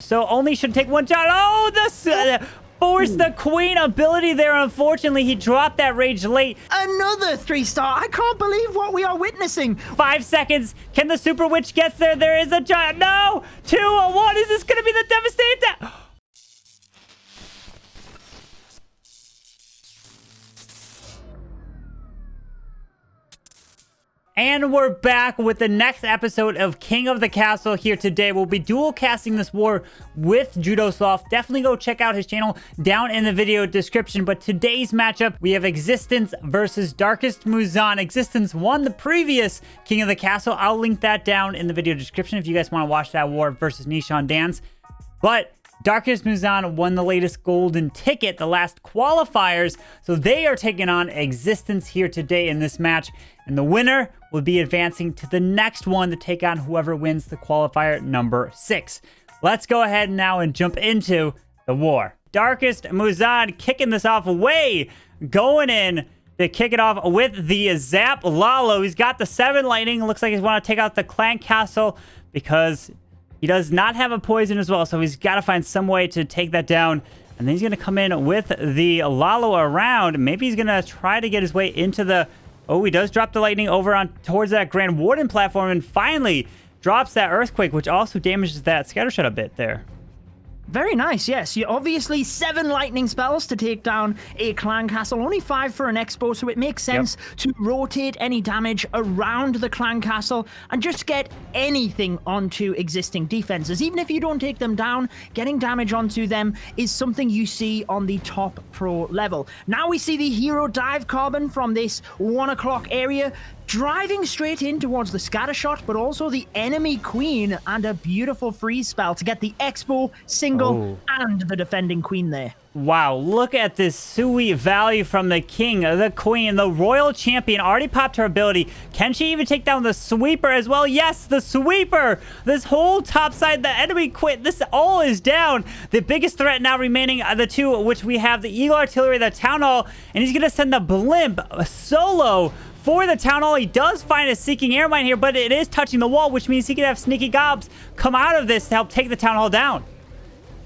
So only should take one shot. Oh, force the queen ability there. Unfortunately, he dropped that rage late. Another 3-star. I can't believe what we are witnessing. 5 seconds. Can the super witch get there? There is a giant. No. 2, 1. Is this going to be the devastating? And we're back with the next episode of King of the Castle here today. We'll be dual casting this war with Judosoft. Definitely go check out his channel down in the video description. But today's matchup, we have Existence versus Darkest Muzan. Existence won the previous King of the Castle. I'll link that down in the video description if you guys want to watch that war versus Nishan Dance. But Darkest Muzan won the latest golden ticket, the last qualifiers. So they are taking on Existence here today in this match. And the winner will be advancing to the next one to take on whoever wins the qualifier number 6. Let's go ahead now and jump into the war. Darkest Muzan kicking this off away, going in to kick it off with the Zap Lalo. He's got the 7 lightning. Looks like he's want to take out the Clan Castle because he does not have a poison as well. So he's got to find some way to take that down. And then he's going to come in with the Lalo around. Maybe he's going to try to get his way into the... Oh, he does drop the lightning over on towards that Grand Warden platform and finally drops that Earthquake, which also damages that Scattershot a bit there. Very nice, yes. You obviously 7 lightning spells to take down a clan castle, only 5 for an expo, so it makes sense to rotate any damage around the clan castle and just get anything onto existing defenses. Even if you don't take them down, getting damage onto them is something you see on the top pro level. Now we see the hero dive Carbon from this 1 o'clock area, driving straight in towards the Scattershot, but also the enemy queen, and a beautiful freeze spell to get the expo, single, and the defending queen there. Wow, look at this Sui value from the king, the queen, the royal champion. Already popped her ability. Can she even take down the sweeper as well? Yes, the sweeper. This whole top side, the enemy quit. This all is down. The biggest threat now remaining are the 2, which we have the Eagle Artillery, the Town Hall, and he's going to send the Blimp solo for the Town Hall. He does find a Seeking Air Mine here, but it is touching the wall, which means he can have Sneaky Gobs come out of this to help take the Town Hall down.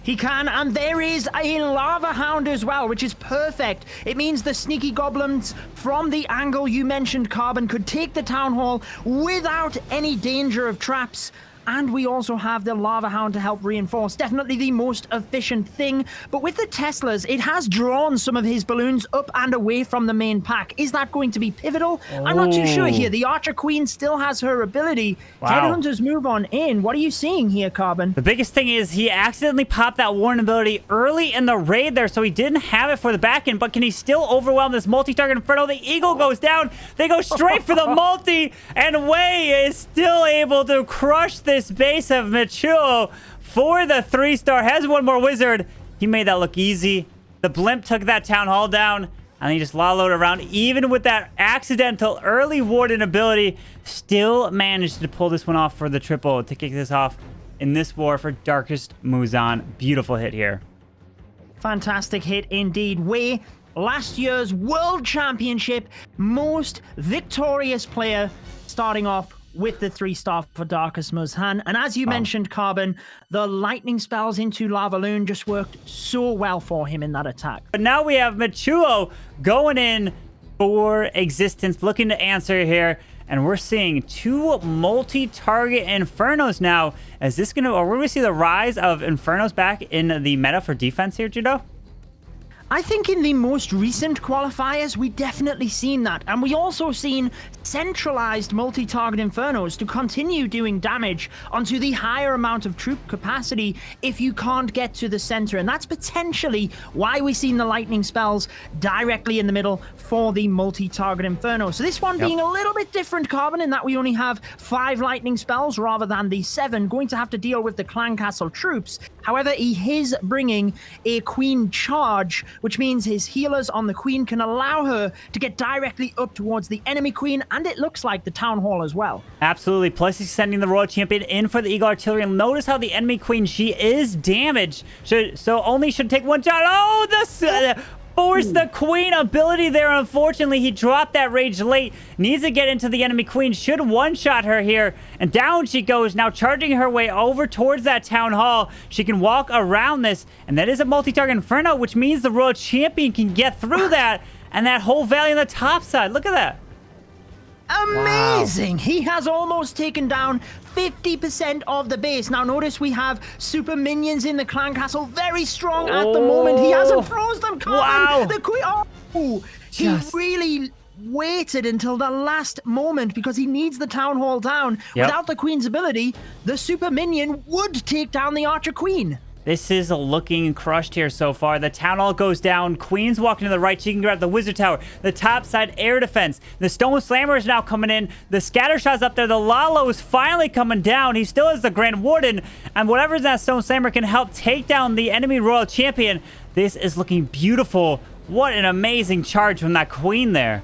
He can, and there is a Lava Hound as well, which is perfect. It means the sneaky goblins from the angle you mentioned, Carbon, could take the Town Hall without any danger of traps. And we also have the Lava Hound to help reinforce. Definitely the most efficient thing. But with the Teslas, it has drawn some of his balloons up and away from the main pack. Is that going to be pivotal? I'm not too sure here. The Archer Queen still has her ability. Wow. Headhunters move on in. What are you seeing here, Carbon? The biggest thing is he accidentally popped that Warren ability early in the raid there, so he didn't have it for the back end, but can he still overwhelm this multi-target Inferno? The Eagle goes down. They go straight for the multi, and Wei is still able to crush this base of Machuo for the 3-star. Has one more wizard. He made that look easy. The Blimp took that Town Hall down, and he just loloed around. Even with that accidental early Warden ability, still managed to pull this one off for the triple to kick this off in this war for Darkest Muzan. Beautiful hit here. Fantastic hit indeed. Wei, last year's World Championship most victorious player, starting off with the 3-star for Darkest Muzan. And as you mentioned, Carbon, the lightning spells into Lava Loon just worked so well for him in that attack. But now we have Machuo going in for Existence, looking to answer here. And we're seeing 2 multi-target Infernos now. Is this going to... Are we going to see the rise of Infernos back in the meta for defense here, Judo? I think in the most recent qualifiers, we definitely seen that. And we also seen centralized multi-target Infernos to continue doing damage onto the higher amount of troop capacity if you can't get to the center. And that's potentially why we've seen the lightning spells directly in the middle for the multi-target Inferno. So this one being a little bit different, Carbon, in that we only have 5 lightning spells rather than the 7. Going to have to deal with the Clan Castle troops. However, he is bringing a Queen charge, which means his healers on the Queen can allow her to get directly up towards the enemy Queen, and it looks like the Town Hall as well. Absolutely. Plus, he's sending the Royal Champion in for the Eagle Artillery. And notice how the enemy Queen, she is damaged. So only should take one shot. Oh, the forced the queen ability there. Unfortunately, he dropped that rage late. Needs to get into the enemy queen. Should one-shot her here. And down she goes, now charging her way over towards that town hall. She can walk around this. And that is a multi-target Inferno, which means the Royal Champion can get through that. And that whole valley on the top side. Look at that. Amazing! Wow. He has almost taken down 50% of the base. Now notice we have super minions in the clan castle. Very strong at the moment. He hasn't froze them. Wow. The queen. Oh, he really waited until the last moment because he needs the town hall down. Yep. Without the queen's ability, the super minion would take down the archer queen. This is looking crushed here so far. The town hall goes down. Queen's walking to the right. She can grab the wizard tower. The top side air defense. The stone slammer is now coming in. The scatter shot's up there. The Lalo is finally coming down. He still is the Grand Warden. And whatever that stone slammer can help take down the enemy royal champion. This is looking beautiful. What an amazing charge from that queen there.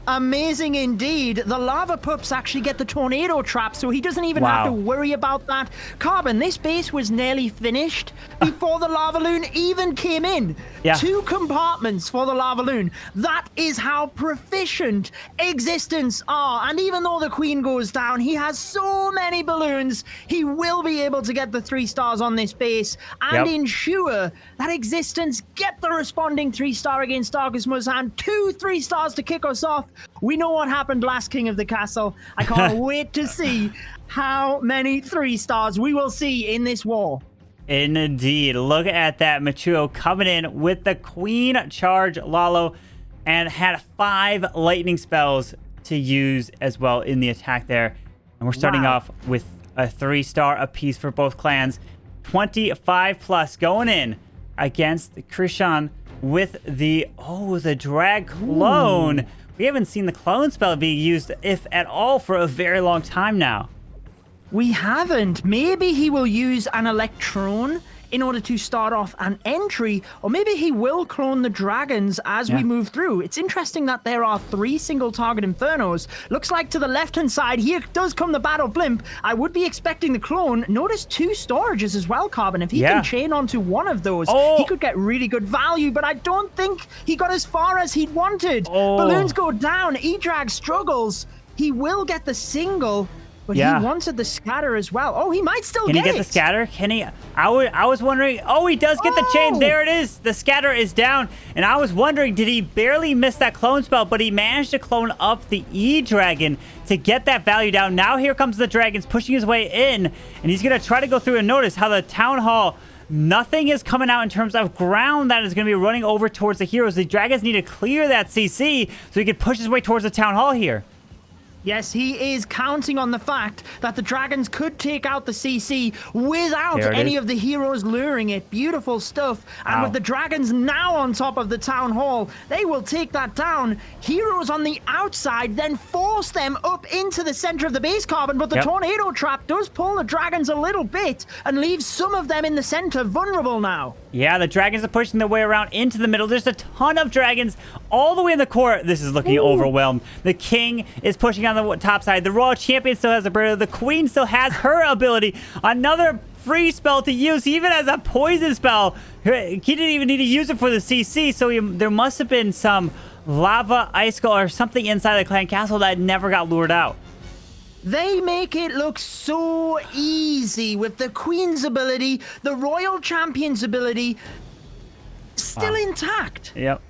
Amazing indeed. The lava pups actually get the tornado trap, so he doesn't even have to worry about that. Carbon, this base was nearly finished before the lava loon even came in. Yeah. 2 compartments for the lava loon. That is how proficient existence are. And even though the queen goes down, he has so many balloons, he will be able to get the 3 stars on this base and ensure that existence get the responding 3-star against Darkest Muzan. 2 3-stars to kick us off. We know what happened last King of the Castle. I can't wait to see how many 3-stars we will see in this war. Indeed. Look at that. Machuo coming in with the queen charge Lalo and had 5 lightning spells to use as well in the attack there. And we're starting off with a 3-star apiece for both clans. 25 plus going in against Krishan with the drag clone. Ooh. We haven't seen the clone spell being used, if at all, for a very long time now. We haven't. Maybe he will use an Electron in order to start off an entry, or maybe he will clone the dragons as we move through. It's interesting that there are 3 single target Infernos. Looks like to the left-hand side, here does come the Battle Blimp. I would be expecting the clone. Notice 2 storages as well, Carbon. If he can chain onto one of those, he could get really good value, but I don't think he got as far as he'd wanted. Balloons go down. E-Drag struggles. He will get the single, but he wanted the scatter as well. Oh, he might still get it. Can he get the scatter? Can he? I was wondering. Oh, he does get the chain. There it is. The scatter is down. And I was wondering, did he barely miss that clone spell? But he managed to clone up the E-Dragon to get that value down. Now here comes the dragons pushing his way in. And he's going to try to go through and notice how the town hall, nothing is coming out in terms of ground that is going to be running over towards the heroes. The dragons need to clear that CC so he can push his way towards the town hall here. Yes, he is counting on the fact that the dragons could take out the CC without any of the heroes luring it. Beautiful stuff. And with the dragons now on top of the town hall, they will take that down. Heroes on the outside then force them up into the center of the base, Carbon, but the tornado trap does pull the dragons a little bit and leaves some of them in the center vulnerable now. Yeah, the dragons are pushing their way around into the middle. There's a ton of dragons all the way in the core. This is looking overwhelmed. The king is pushing on the top side. The royal champion still has ability. The queen still has her ability. Another free spell to use. He even has a poison spell. He didn't even need to use it for the CC, so there must have been some lava, ice skull, or something inside the clan castle that never got lured out. They make it look so easy with the queen's ability, the royal champion's ability still intact. Yep.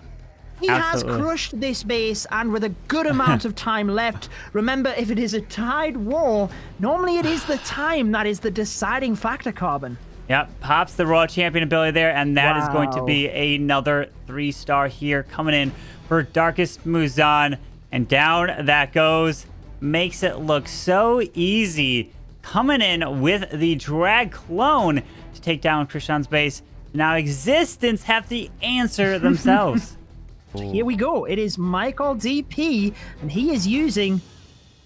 He has crushed this base, and with a good amount of time left. Remember, if it is a tied war, normally it is the time that is the deciding factor, Carbon. Yep, pops the royal champion ability there, and that is going to be another 3-star here coming in for Darkest Muzan. And down that goes. Makes it look so easy. Coming in with the drag clone to take down Krishan's base. Now Existence have to answer themselves. Here we go. It is Michael DP, and he is using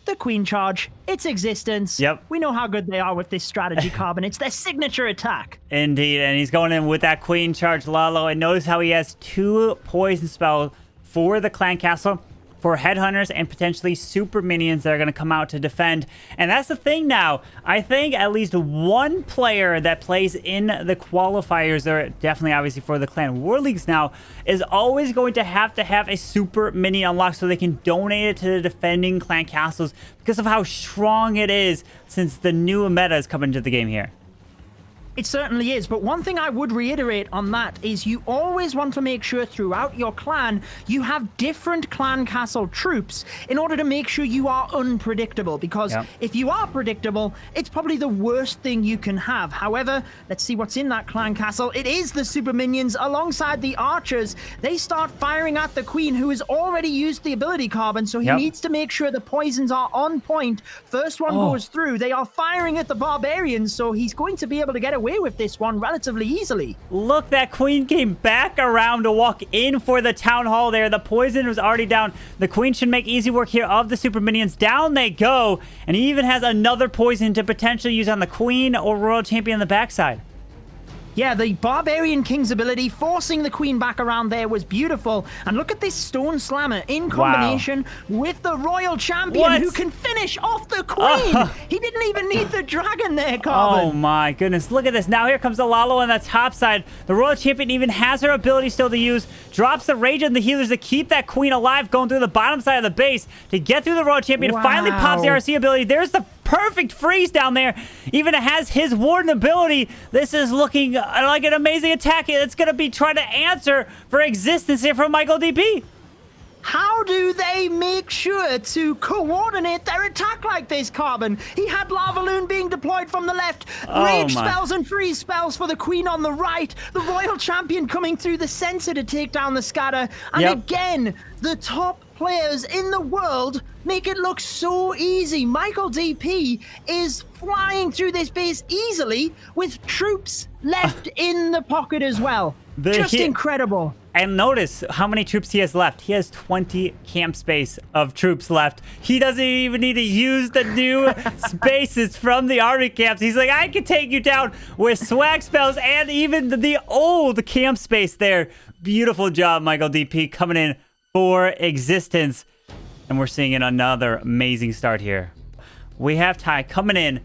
the Queen Charge. It's Existence. Yep. We know how good they are with this strategy, Carbon. It's their signature attack. Indeed, and he's going in with that Queen Charge Lalo, and notice how he has 2 poison spells for the clan castle. for headhunters and potentially super minions that are going to come out to defend. And that's the thing now. I think at least one player that plays in the qualifiers, or definitely obviously for the clan war leagues now, is always going to have a super minion unlocked so they can donate it to the defending clan castles because of how strong it is since the new meta has come into the game here. It certainly is, but one thing I would reiterate on that is you always want to make sure throughout your clan you have different clan castle troops in order to make sure you are unpredictable, because if you are predictable, it's probably the worst thing you can have. However, let's see what's in that clan castle. It is the super minions alongside the archers. They start firing at the queen, who has already used the ability, Carbon, so he needs to make sure the poisons are on point. First one goes through. They are firing at the barbarians, so he's going to be able to get away with this one relatively easily. Look, that queen came back around to walk in for the town hall there. The poison was already down. The queen should make easy work here of the super minions. Down they go, and he even has another poison to potentially use on the queen or royal champion on the backside. Yeah, the Barbarian King's ability, forcing the queen back around there, was beautiful. And look at this Stone Slammer in combination with the Royal Champion, who can finish off the queen. He didn't even need the dragon there, Carbon. Oh my goodness, look at this. Now here comes the Lalo on the top side. The Royal Champion even has her ability still to use. Drops the Rage on the healers to keep that queen alive, going through the bottom side of the base to get through the Royal Champion. Finally pops the RC ability. There's the perfect freeze down there. Even has his warden ability. This is looking like an amazing attack. It's going to be trying to answer for existence here from Michael DP. How do they make sure to coordinate their attack like this, Carbon? He had Lava Loon being deployed from the left, Rage spells and freeze spells for the queen on the right, the Royal Champion coming through the center to take down the scatter, and again, the top players in the world make it look so easy. Michael DP is flying through this base easily with troops left in the pocket as well. Just incredible. And notice how many troops he has left. He has 20 camp space of troops left. He doesn't even need to use the new spaces from the army camps. He's like, I can take you down with swag spells and even the old camp space there. Beautiful job, Michael DP, coming in for existence. And we're seeing another amazing start here. We have Ty coming in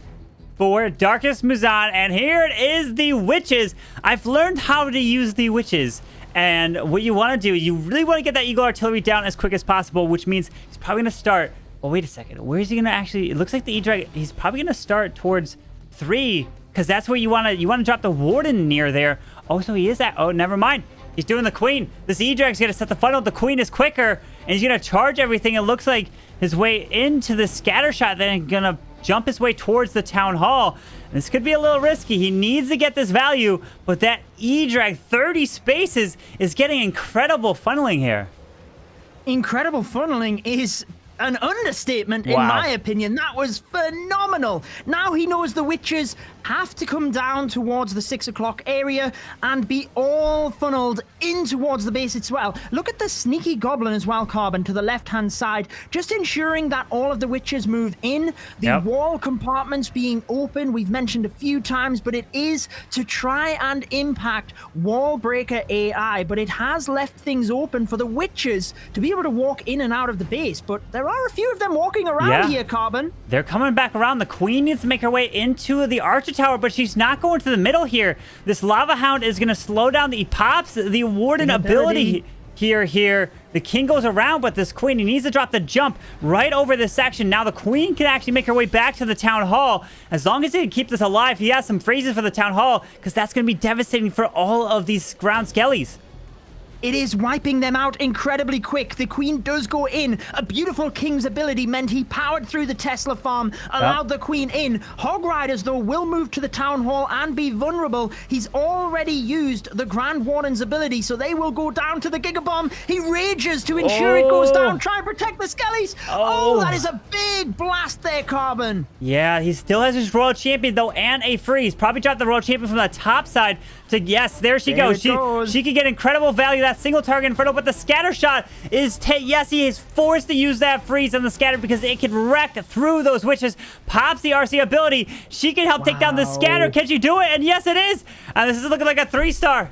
for Darkest Muzan, and here it is, the witches. I've learned how to use the witches, and what you want to do, you really want to get that Eagle Artillery down as quick as possible, which means he's probably going to start. Oh, wait a second. Where is he going to actually? It looks like the E-Drag. He's probably going to start towards 3, because that's where you want to drop the Warden near there. Oh, so he is at. Oh, never mind. He's doing the queen. This E-Drag's going to set the funnel. The queen is quicker, and he's going to charge everything. It looks like his way into the scatter shot, then he's going to jump his way towards the town hall. And this could be a little risky. He needs to get this value, but that E-Drag 30 spaces is getting incredible funneling here. Incredible funneling is an understatement, in my opinion. That was phenomenal. Now he knows the witches have to come down towards the 6 o'clock area and be all funneled in towards the base as well. Look at the sneaky goblin as well, Carbon, to the left-hand side, just ensuring that all of the witches move in. The wall compartments being open, we've mentioned a few times, but it is to try and impact wall breaker AI, but it has left things open for the witches to be able to walk in and out of the base. But there are a few of them walking around here, Carbon. They're coming back around. The queen needs to make her way into the archer tower, but she's not going to the middle here. This lava hound is going to slow down the pops, the warden ability here. The king goes around, but this queen, he needs to drop the jump right over this section. Now the queen can actually make her way back to the town hall. As long as he can keep this alive, he has some phrases for the town hall, because that's going to be devastating for all of these ground skellies. It is wiping them out incredibly quick. The queen does go in. A beautiful king's ability meant he powered through the Tesla farm, allowed the queen in. Hog Riders, though, will move to the town hall and be vulnerable. He's already used the Grand Warden's ability, so they will go down to the Gigabomb. He rages to ensure it goes down. Try and protect the skellies. Oh, that is a big blast there, Carbon. Yeah, he still has his Royal Champion, though, and a freeze. Probably dropped the Royal Champion from the top side to, yes, there she goes. She can get incredible value. That single target inferno, but the scatter shot is yes, he is forced to use that freeze on the scatter because it can wreck through those witches. Pops the RC ability. She can help take down the scatter. Can she do it? And yes, it is. And this is looking like a 3-star.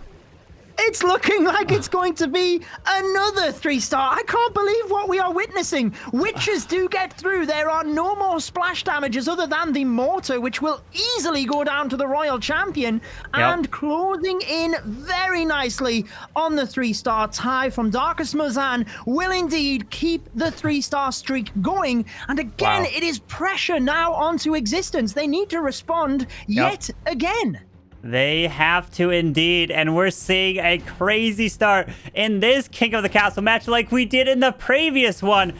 It's looking like it's going to be another 3-star. I can't believe what we are witnessing. Witches do get through. There are no more splash damages other than the mortar, which will easily go down to the Royal Champion. And closing in very nicely on the 3-star. Tie from Darkest Muzan will indeed keep the 3-star streak going. And again, it is pressure now onto existence. They need to respond yet again. They have to indeed, and we're seeing a crazy start in this King of the Castle match like we did in the previous one.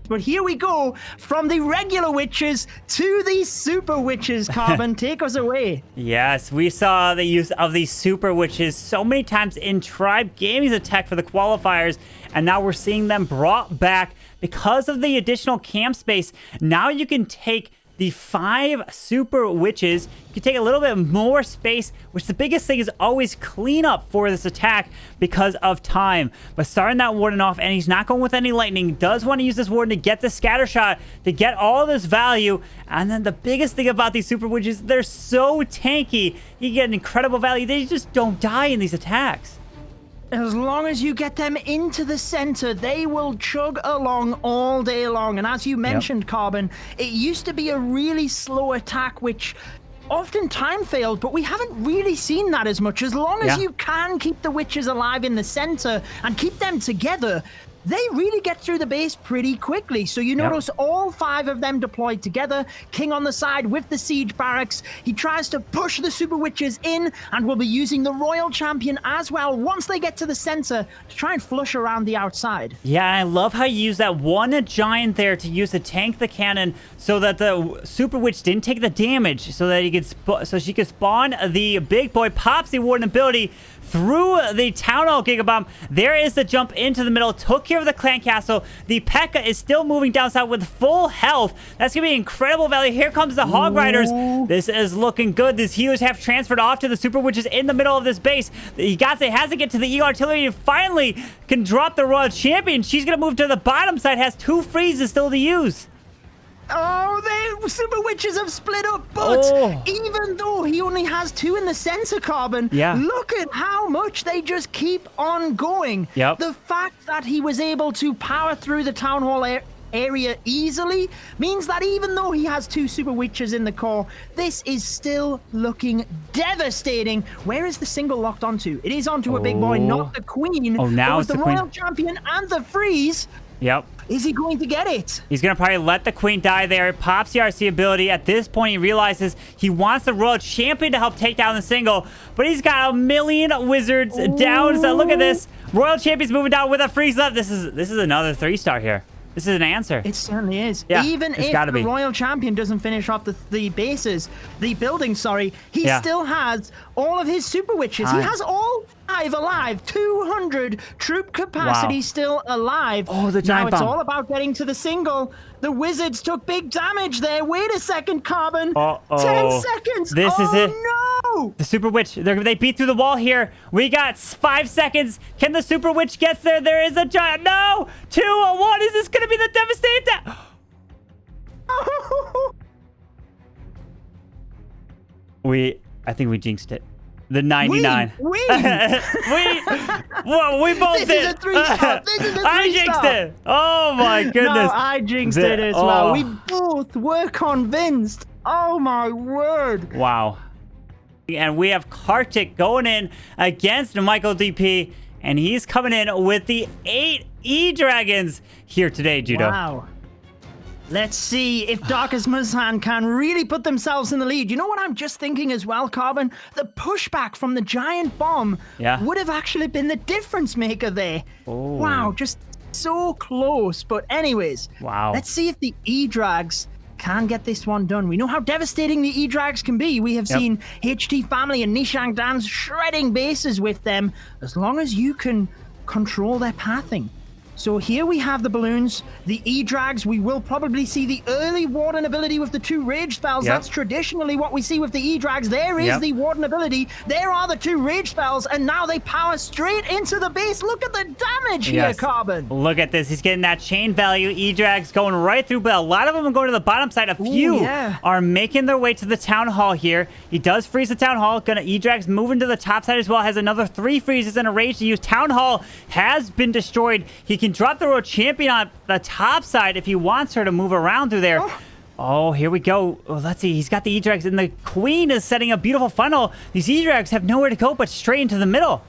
But here we go, from the regular witches to the super witches. Carbon, take us away. Yes, we saw the use of the super witches so many times in Tribe Gaming's attack for the qualifiers, and now we're seeing them brought back because of the additional camp space. Now you can take the 5 super witches. You can take a little bit more space, which the biggest thing is always cleanup for this attack because of time. But starting that warden off, and he's not going with any lightning, does want to use this warden to get the scatter shot, to get all this value. And then the biggest thing about these super witches, they're so tanky. You get an incredible value. They just don't die in these attacks. As long as you get them into the center, they will chug along all day long. And as you mentioned, Carbon, it used to be a really slow attack, which often time failed, but we haven't really seen that as much. As long as you can keep the witches alive in the center and keep them together, they really get through the base pretty quickly. So you notice all 5 of them deployed together. King on the side with the siege barracks. He tries to push the super witches in and will be using the Royal Champion as well once they get to the center to try and flush around the outside. Yeah, I love how you use that one giant there to use to tank the cannon so that the super witch didn't take the damage, so that he could she could spawn the big boy, pops the warden ability through the Town Hall Gigabomb. There is the jump into the middle, took care of the clan castle. The P.E.K.K.A. is still moving down south with full health. That's gonna be incredible value. Here comes the Hog Riders. This is looking good. These healers have transferred off to the super witches in the middle of this base. Higase has to get to the Eagle Artillery and finally can drop the Royal Champion. She's gonna move to the bottom side, has 2 freezes still to use. Oh, the super witches have split up, but even though he only has 2 in the center, Carbon, look at how much they just keep on going. The fact that he was able to power through the town hall area easily means that even though he has 2 super witches in the core, this is still looking devastating. Where is the single locked onto? It is onto a big boy, not the queen. Oh, now it's the Royal Champion and the freeze. Is he going to get it? He's going to probably let the queen die there. Pops the RC ability. At this point, he realizes he wants the Royal Champion to help take down the single, but he's got a million wizards down. So look at this. Royal Champion's moving down with a freeze left. This is another 3-star here. This is an answer. It certainly is. Yeah, even if the Royal Champion doesn't finish off the building, he still has all of his super witches. He has all 5 alive, 200 troop capacity still alive. Oh, the giant Now it's bomb. all about getting to the single. The wizards took big damage there. Wait a second, Carbon. 10 seconds. This is it. No! The super witch, they beat through the wall here. We got 5 seconds. Can the super witch get there? There is a giant. No! 2, 1. Is this going to be the devastating attack? I think we jinxed it. The 99. We we both did. This is a 3-star. This is a 3-star. I jinxed it. Oh my goodness. No, I jinxed it as well. We both were convinced. Oh my word. Wow. And we have Kartik going in against Michael DP, and he's coming in with the 8 E-Dragons here today, Judo. Wow. Let's see if Darkest Muzan can really put themselves in the lead. You know what I'm just thinking as well, Carbon? The pushback from the giant bomb would have actually been the difference maker there. Wow, just so close. But anyways, let's see if the E-Drags can get this one done. We know how devastating the E-Drags can be. We have seen HT Family and Nishang Dance shredding bases with them, as long as you can control their pathing. So here we have the balloons, the E-Drags. We will probably see the early Warden ability with the 2 Rage spells. Yep. That's traditionally what we see with the E-Drags. There is the Warden ability. There are the 2 Rage spells, and now they power straight into the base. Look at the damage here, Carbon. Look at this. He's getting that chain value. E-Drags going right through, but a lot of them are going to the bottom side. A few are making their way to the Town Hall here. He does freeze the Town Hall. Gonna E-Drags moving to the top side as well. Has another 3 freezes and a rage to use. Town Hall has been destroyed. He can drop the World Champion on the top side if he wants her to move around through there. Oh, here we go. Oh, let's see. He's got the E-Drags, and the Queen is setting a beautiful funnel. These E-Drags have nowhere to go but straight into the middle.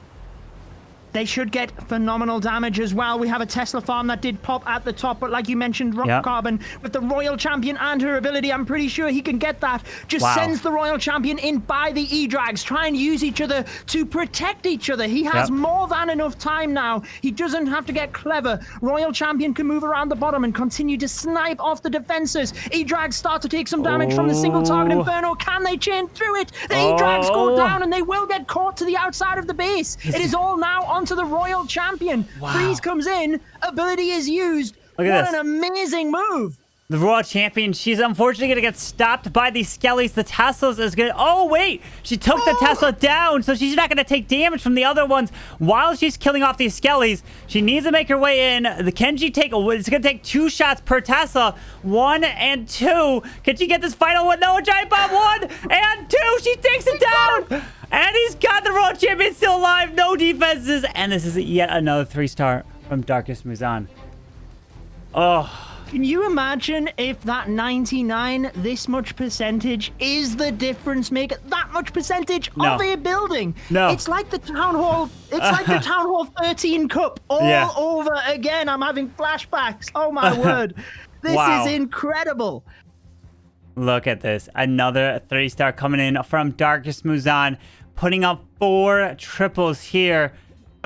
They should get phenomenal damage as well. We have a Tesla farm that did pop at the top, but like you mentioned, Carbon, with the Royal Champion and her ability, I'm pretty sure he can get that. Just sends the Royal Champion in by the E-Drags. Try and use each other to protect each other. He has more than enough time now. He doesn't have to get clever. Royal Champion can move around the bottom and continue to snipe off the defenses. E-Drags start to take some damage from the single target Inferno. Can they chain through it? The E-Drags go down, and they will get caught to the outside of the base. It is all now onto the Royal Champion. Freeze comes in, ability is used. What an amazing move. The Royal Champion, she's unfortunately going to get stopped by these Skellies. The Teslas is going to... Oh, wait! She took the Tesla down, so she's not going to take damage from the other ones while she's killing off these Skellies. She needs to make her way in. The Kenji take... It's going to take 2 shots per Tesla. 1 and 2. Can she get this final one? No, a giant bomb. 1 and 2. She takes it down! And he's got the Royal Champion still alive. No defenses. And this is yet another 3-star from Darkest Muzan. Oh... Can you imagine if that 99, this much percentage, is the difference maker? That much percentage of a building. It's like the Town Hall. It's like the Town Hall 13 Cup all over again. I'm having flashbacks. Oh my word. This is incredible. Look at this. Another 3-star coming in from Darkest Muzan, putting up 4 triples here.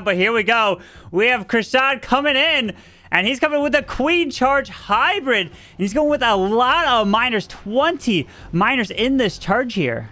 But here we go. We have Krishan coming in. And he's coming with a Queen Charge Hybrid. And he's going with a lot of miners. 20 miners in this charge here.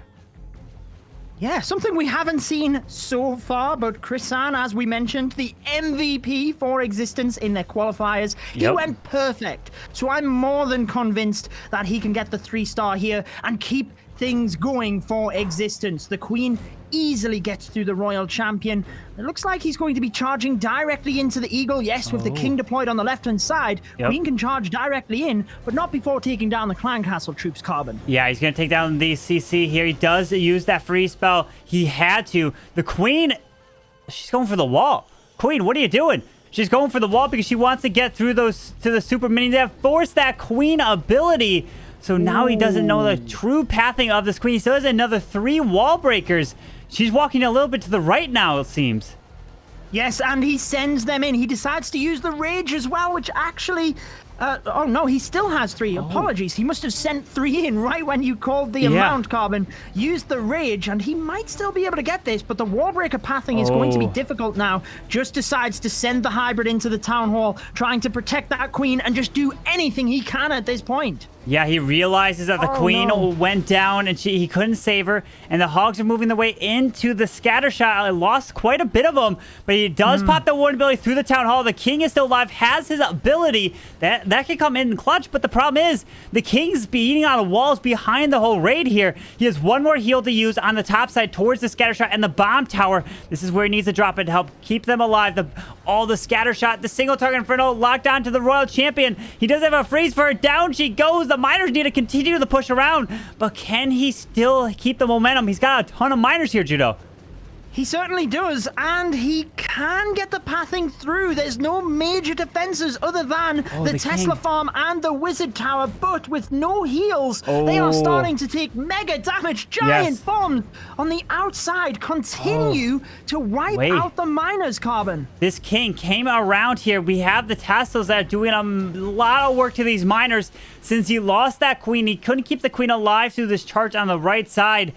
Yeah, something we haven't seen so far, but Krishan, as we mentioned, the MVP for Existence in their qualifiers, he went perfect. So I'm more than convinced that he can get the 3-star here and keep things going for Existence. The Queen easily gets through the Royal Champion. It looks like he's going to be charging directly into the Eagle. Yes, with the King deployed on the left-hand side, Queen can charge directly in, but not before taking down the Clan Castle troops, Carbon. Yeah, he's going to take down the CC here. He does use that free spell. He had to. The Queen, she's going for the wall. Queen, what are you doing? She's going for the wall because she wants to get through those to the super minions that have forced that Queen ability. So now he doesn't know the true pathing of this Queen. He still has another 3 wall breakers. She's walking a little bit to the right now, it seems. Yes, and he sends them in. He decides to use the Rage as well, which actually... oh, no, he still has 3. Apologies. He must have sent 3 in right when you called the amount, Carbon. Used the Rage, and he might still be able to get this, but the Wallbreaker pathing is going to be difficult now. Just decides to send the Hybrid into the Town Hall, trying to protect that Queen and just do anything he can at this point. Yeah, he realizes that the Queen went down and he couldn't save her. And the Hogs are moving their way into the scatter shot. I lost quite a bit of them, but he does pop the Warden ability through the Town Hall. The King is still alive, has his ability. That can come in clutch, but the problem is the King's beating on the walls behind the whole raid here. He has 1 more heal to use on the top side towards the scatter shot and the bomb tower. This is where he needs to drop it to help keep them alive. All the scatter shot, the single target Inferno locked on to the Royal Champion. He does have a freeze for her. Down she goes. The miners need to continue to push around, but can he still keep the momentum? He's got a ton of miners here, Judo. He certainly does, and he can get the pathing through. There's no major defenses other than the Tesla farm and the Wizard Tower, but with no heals, they are starting to take mega damage. Giant bombs on the outside continue to wipe out the miners, Carbon. This King came around here. We have the Teslas that are doing a lot of work to these miners. Since he lost that Queen, he couldn't keep the Queen alive through this charge on the right side.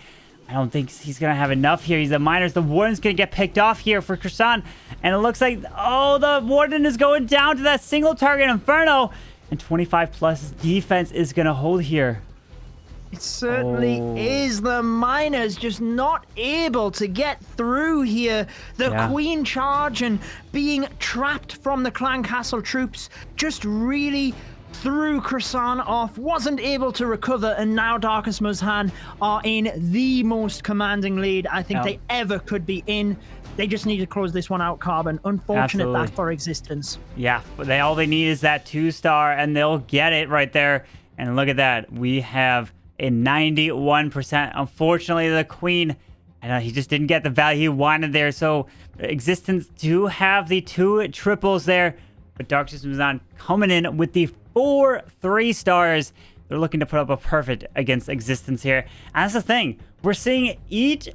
I don't think he's going to have enough here. He's the miners. The Warden's going to get picked off here for Krishan. And it looks like, the Warden is going down to that single target Inferno. And 25 plus defense is going to hold here. It certainly is. The miners just not able to get through here. The queen charge and being trapped from the clan castle troops just really threw Croissant off, wasn't able to recover, and now Darkus Muzhan are in the most commanding lead I think they ever could be in. They just need to close this one out, Carbon. Unfortunate that for Existence. Yeah, but all they need is that 2-star, and they'll get it right there. And look at that. We have a 91%. Unfortunately, the Queen, he just didn't get the value he wanted there. So Existence do have the 2 triples there. But Darkus Muzhan coming in with the 4 3-stars. They're looking to put up a perfect against Existence here. And that's the thing. We're seeing each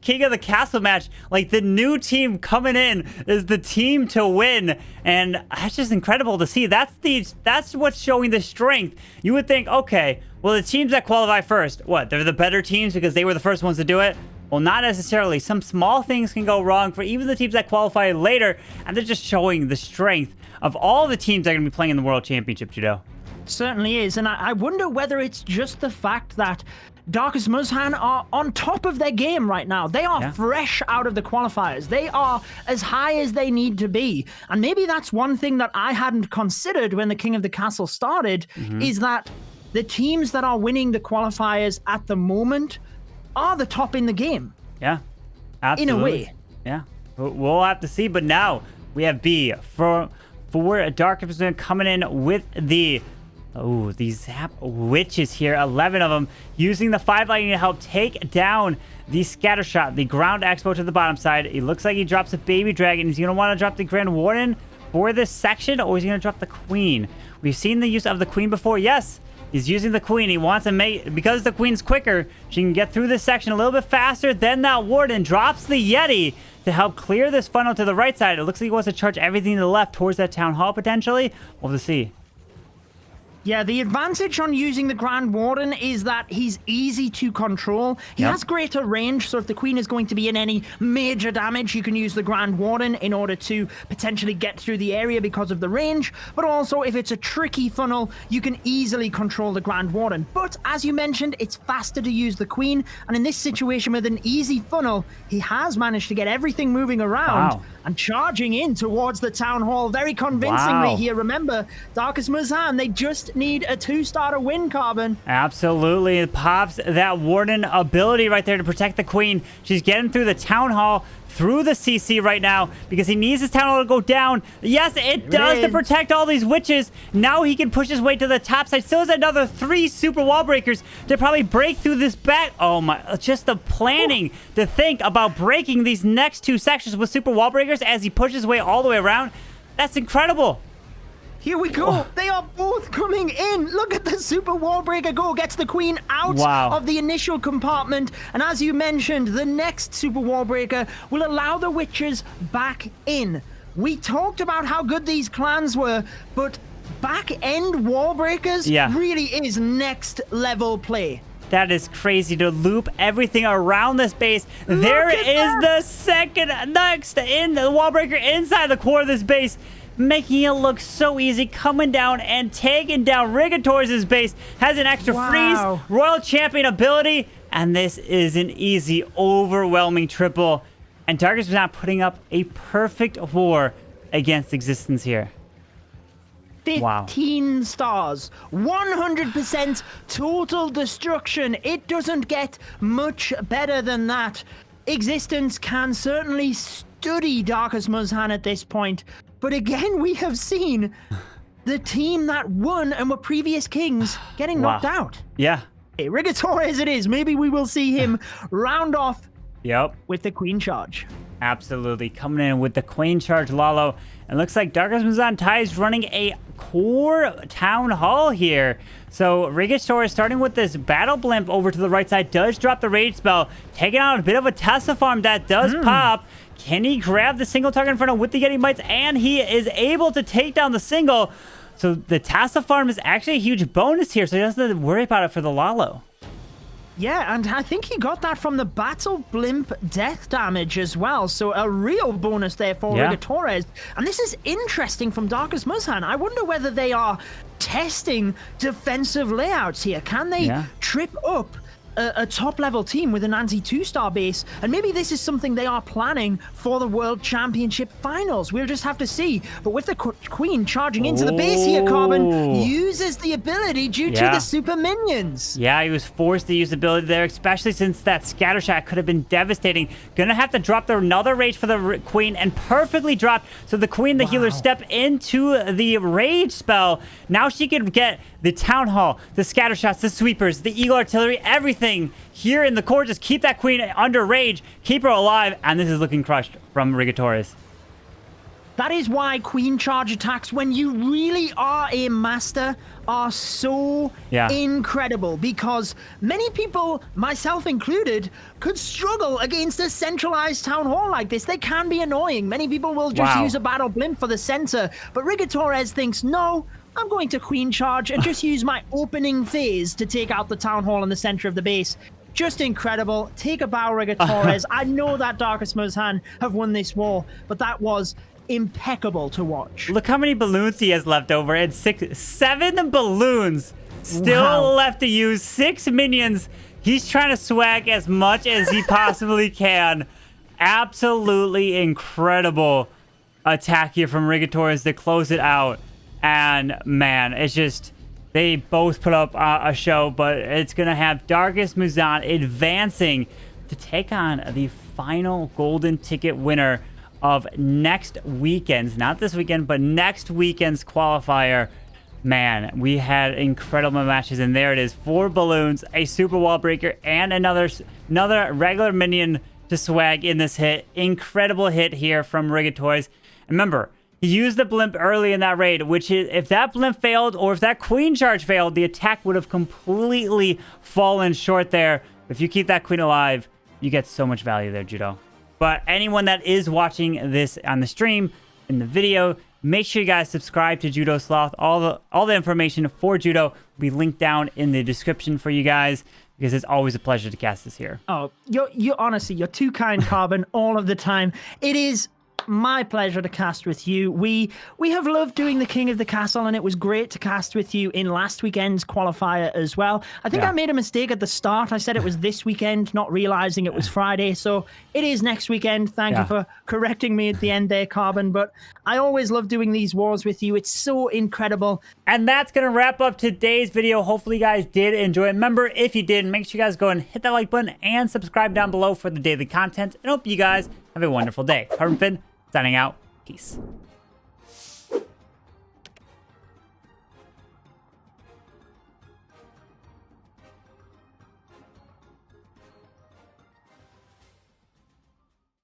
King of the Castle match, like the new team coming in is the team to win, and that's just incredible to see. That's what's showing the strength. You would think, okay, well, the teams that qualify first, what, they're the better teams because they were the first ones to do it? Well, not necessarily. Some small things can go wrong for even the teams that qualify later, and they're just showing the strength of all the teams that are going to be playing in the World Championship, Judo. Certainly is, and I wonder whether it's just the fact that Darkus Muzhan are on top of their game right now. They are fresh out of the qualifiers. They are as high as they need to be. And maybe that's one thing that I hadn't considered when the King of the Castle started, is that the teams that are winning the qualifiers at the moment are the top in the game. Yeah, absolutely. In a way. Yeah, we'll have to see. But now we have B for Darkus Muzhan coming in with the... Oh, these Zap Witches here, 11 of them, using the 5 lightning to help take down the Scatter Shot, the Ground Expo to the bottom side. It looks like he drops a Baby Dragon. He's going to want to drop the Grand Warden for this section, or is he going to drop the Queen? We've seen the use of the Queen before. Yes, he's using the Queen. He wants to make, because the Queen's quicker, she can get through this section a little bit faster than that Warden. Drops the Yeti to help clear this funnel to the right side. It looks like he wants to charge everything to the left towards that Town Hall, potentially. We'll have to see. Yeah, the advantage on using the Grand Warden is that he's easy to control. He has greater range, so if the Queen is going to be in any major damage, you can use the Grand Warden in order to potentially get through the area because of the range. But also, if it's a tricky funnel, you can easily control the Grand Warden. But as you mentioned, it's faster to use the Queen, and in this situation with an easy funnel, he has managed to get everything moving around and charging in towards the Town Hall very convincingly here. Remember, Darkus Muzhan, they just need a 2-star to win, Carbon. Absolutely. It pops that Warden ability right there to protect the Queen. She's getting through the Town Hall, through the CC right now, because he needs his Town Hall to go down. Yes, it does to protect all these witches. Now he can push his way to the top side. Still has another 3 super wall breakers to probably break through this back. Oh my, just the planning to think about breaking these next 2 sections with super wall breakers as he pushes his way all the way around. That's incredible. Here we go. They are both coming in. Look at the super wall breaker go. Gets the Queen out of the initial compartment. And as you mentioned, the next super wall breaker will allow the witches back in. We talked about how good these clans were, but back-end wall breakers really is next level play. That is crazy to loop everything around this base. There is the second next in the wall breaker inside the core of this base, making it look so easy, coming down and taking down Rigator's base. Has an extra freeze, Royal Champion ability, and this is an easy, overwhelming triple. And Darkus was not putting up a perfect war against Existence here. 15 stars, 100% total destruction. It doesn't get much better than that. Existence can certainly study Darkus Muzhan at this point. But again, we have seen the team that won and were previous kings getting knocked out. Yeah. Hey, Rigator as it is, maybe we will see him round off with the Queen Charge. Absolutely. Coming in with the Queen Charge, Lalo. And looks like Darkus Muzhan ties running a core Town Hall here. So Rigator is starting with this Battle Blimp over to the right side. Does drop the Rage Spell. Taking out a bit of a Tesla Farm that does pop. Can he grab the single target in front of him with the Yeti Mites? And he is able to take down the single. So the Tesla Farm is actually a huge bonus here. So he doesn't have to worry about it for the Lalo. Yeah, and I think he got that from the battle blimp death damage as well. So a real bonus there for Rigatores. And this is interesting from Darkus Muzhan. I wonder whether they are testing defensive layouts here. Can they trip up a top-level team with an anti-2-star base? And maybe this is something they are planning for the World Championship Finals. We'll just have to see. But with the Queen charging into the base here, Carbon uses the ability due to the super minions. Yeah, he was forced to use the ability there, especially since that scatter shot could have been devastating. Gonna have to drop another rage for the Queen, and perfectly dropped. So the Queen, the healer, step into the rage spell. Now she can get the Town Hall, the scatter shots, the sweepers, the Eagle Artillery, everything here in the core. Just keep that Queen under rage, keep her alive, and this is looking crushed from Rigatores. That is why Queen charge attacks, when you really are a master, are so incredible, because many people, myself included, could struggle against a centralized Town Hall like this. They can be annoying. Many people will just use a battle blimp for the center, but Rigatores thinks, no, I'm going to Queen charge and just use my opening phase to take out the Town Hall in the center of the base. Just incredible. Take a bow, Rigatores. I know that Darkus Muzhan have won this war, but that was impeccable to watch. Look how many balloons he has left over, and 7 balloons still left to use. 6 minions. He's trying to swag as much as he possibly can. Absolutely incredible attack here from Rigatores to close it out. And man, it's just, they both put up a show, but it's gonna have Darkus Muzhan advancing to take on the final golden ticket winner of next weekend's, not this weekend, but next weekend's qualifier. Man, we had incredible matches, and there it is: 4 balloons, a super wall breaker, and another regular minion to swag in this hit. Incredible hit here from Rigatores. Remember, he used the blimp early in that raid, which is, if that blimp failed or if that Queen charge failed, the attack would have completely fallen short there. If you keep that Queen alive, you get so much value there, Judo. But anyone that is watching this on the stream, in the video, make sure you guys subscribe to Judo Sloth. All the information for Judo will be linked down in the description for you guys, because it's always a pleasure to cast this here. Oh, you honestly, you're too kind, Carbon, all of the time. It is my pleasure to cast with you. We have loved doing the King of the Castle, and it was great to cast with you in last weekend's qualifier as well. I think I made a mistake at the start. I said it was this weekend, not realizing it was Friday. So it is next weekend. Thank you for correcting me at the end there, Carbon. But I always love doing these wars with you. It's so incredible. And that's going to wrap up today's video. Hopefully you guys did enjoy it. Remember, if you did, make sure you guys go and hit that like button and subscribe down below for the daily content. And hope you guys have a wonderful day. Carbonfin signing out. Peace.